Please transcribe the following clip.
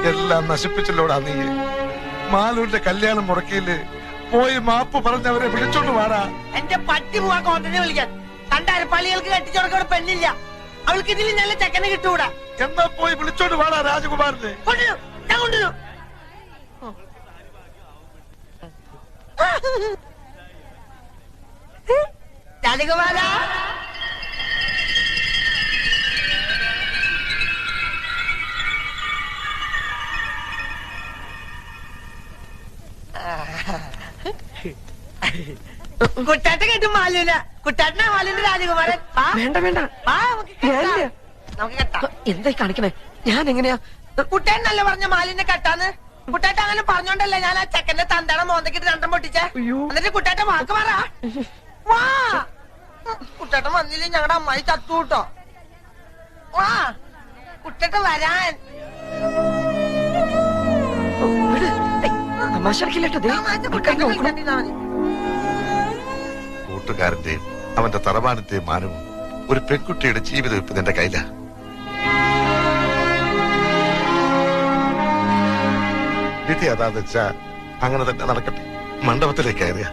എല്ലാം നശിപ്പിച്ചല്ലോടാ നീ. മാലൂരിന്റെ കല്യാണം മുടക്കിയില് പോയി മാപ്പ് പറഞ്ഞവരെ വിളിച്ചോണ്ട് വാടാ. എന്റെ പട്ടി പോവാ കോട്ടനെ വിളിക്കാൻ. കണ്ടാര് പള്ളികൾക്ക് കെട്ടിച്ചോടക്കോടെ പെണ്ണില്ല. അവൾക്ക് ഇതിൽ നല്ല ചെക്കനെ കിട്ടൂടാ. എന്നാ പോയി വിളിച്ചോണ്ട് വാടാ രാജകുമാരനെ. കൊണ്ടുവരും, ഞാൻ കൊണ്ടുവരും. രാജകുമാര, കുട്ടാട്ട കേട്ടും മാലൂന. കുട്ടാട്ടനാ മാലൂന്റെ രാജകുമാരൻ. വേണ്ട വേണ്ട, നമുക്ക് കെട്ടാം. എന്തായി കാണിക്കണേ? ഞാൻ എങ്ങനെയാ? കുട്ടേനല്ല പറഞ്ഞ മാലിനെ കെട്ടാന്ന്. കുട്ടാട്ട അങ്ങനെ പറഞ്ഞോണ്ടല്ലേ ഞാൻ ആ ചെക്കന്റെ തന്തട മോന്തക്കിട്ട് രണ്ടും പൊട്ടിച്ചേ. എന്നിട്ട് കുട്ടാട്ട വാക്ക് പറ. വാ, കുട്ടാട്ടൻ വന്നില്ലേ ഞങ്ങളുടെ അമ്മായി ചത്തു കൂട്ടോ. വാ കുട്ടേട്ട വരാൻ. കൂട്ടുകാരന്റെയും അവന്റെ തറവാടിന്റെയും മാനവും ഒരു പെൺകുട്ടിയുടെ ജീവിതം ഇപ്പൊ നിന്റെ കയ്യിലാ. വിധി അതാന്ന് വെച്ചാ അങ്ങനെ തന്നെ നടക്കട്ടെ. മണ്ഡപത്തിലേക്ക് കയറിയ